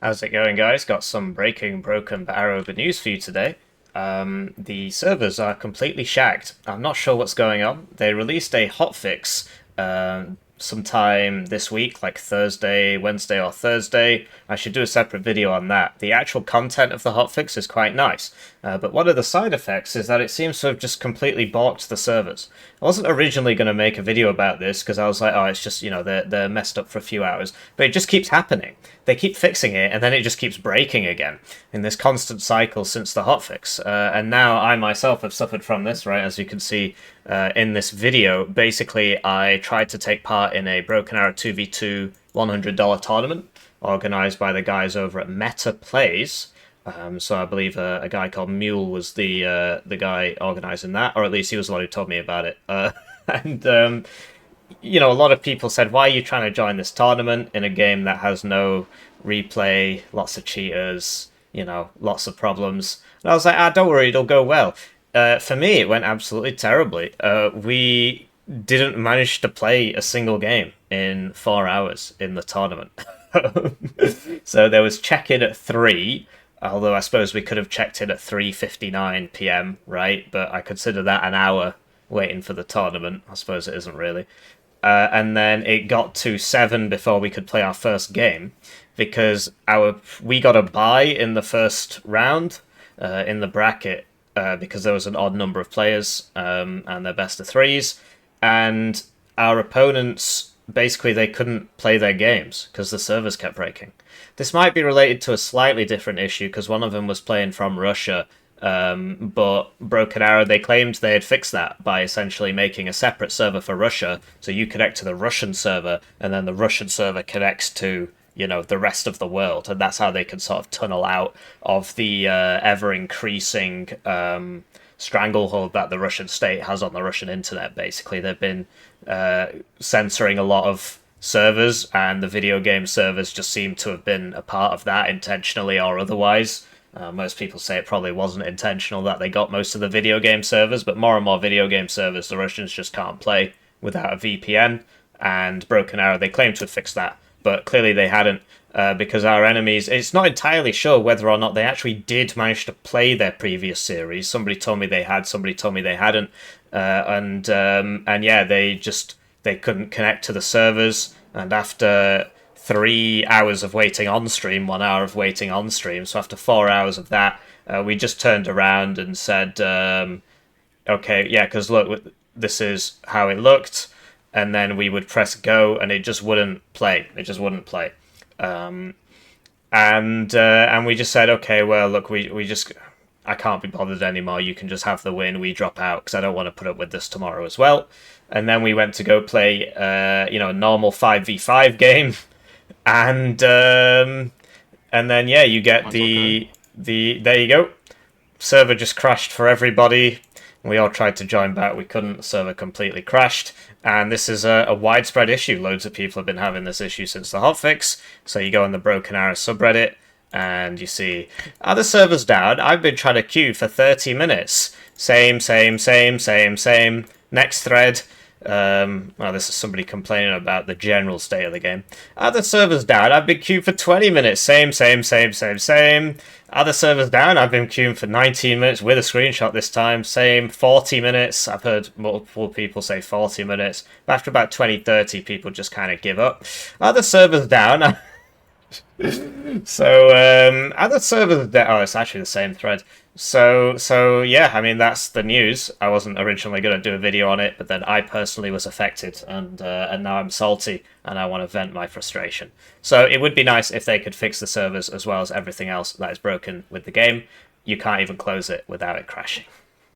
How's it going, guys? Got some breaking, broken, but arrowed news for you today. The servers are completely shagged. I'm not sure what's going on. They released a hotfix sometime this week, like Thursday, Wednesday, or Thursday. I should do a separate video on that. The actual content of the hotfix is quite nice, but one of the side effects is that it seems to have just completely balked the servers. I wasn't originally going to make a video about this because I was like, oh, it's just, they're messed up for a few hours, but it just keeps happening. They keep fixing it, and then it just keeps breaking again in this constant cycle since the hotfix. And now I myself have suffered from this, right? As you can see in this video, basically I tried to take part in a Broken Arrow 2v2 $100 tournament organized by the guys over at Meta Plays. So I believe a guy called Mule was the guy organizing that, or at least he was the one who told me about it. And a lot of people said, why are you trying to join this tournament in a game that has no replay, lots of cheaters, lots of problems? And I was like, don't worry, it'll go well. For me, it went absolutely terribly. We didn't manage to play a single game in 4 hours in the tournament. So there was check-in at 3, although I suppose we could have checked in at 3:59 p.m., right? But I consider that an hour waiting for the tournament. I suppose it isn't really. And then it got to 7 before we could play our first game because we got a bye in the first round in the bracket because there was an odd number of players and they're best of threes, and our opponents basically they couldn't play their games because the servers kept breaking. This might be related to a slightly different issue because one of them was playing from Russia. But Broken Arrow, they claimed they had fixed that by essentially making a separate server for Russia, so you connect to the Russian server, and then the Russian server connects to, the rest of the world, and that's how they can sort of tunnel out of the ever-increasing stranglehold that the Russian state has on the Russian internet, basically. They've been censoring a lot of servers, and the video game servers just seem to have been a part of that, intentionally or otherwise. Most people say it probably wasn't intentional that they got most of the video game servers, but more and more video game servers the Russians just can't play without a VPN, and Broken Arrow, they claim to have fixed that, but clearly they hadn't, because our enemies, it's not entirely sure whether or not they actually did manage to play their previous series. Somebody told me they had, somebody told me they hadn't, and yeah, they couldn't connect to the servers, and after 3 hours of waiting on stream, 1 hour of waiting on stream. So after 4 hours of that, we just turned around and said, okay, yeah, because look, this is how it looked. And then we would press go and it just wouldn't play. It just wouldn't play. And we just said, okay, well, look, I can't be bothered anymore. You can just have the win. We drop out because I don't want to put up with this tomorrow as well. And then we went to go play, a normal 5v5 game. And then yeah, you get the there you go. Server just crashed for everybody. We all tried to join back, we couldn't. The server completely crashed, and this is a widespread issue. Loads of people have been having this issue since the hotfix. So you go on the Broken Arrow subreddit, and you see, are the servers down? I've been trying to queue for 30 minutes. Same. Next thread. Well, this is somebody complaining about the general state of the game. Are the servers down? I've been queuing for 20 minutes. Same. Are the servers down? I've been queuing for 19 minutes with a screenshot this time. Same. 40 minutes. I've heard multiple people say 40 minutes. But after about 20-30, people just kind of give up. Are the servers down? So, are the servers down? Oh, it's actually the same thread. So yeah, I mean, that's the news. I wasn't originally going to do a video on it, but then I personally was affected, and now I'm salty, and I want to vent my frustration. So it would be nice if they could fix the servers as well as everything else that is broken with the game. You can't even close it without it crashing.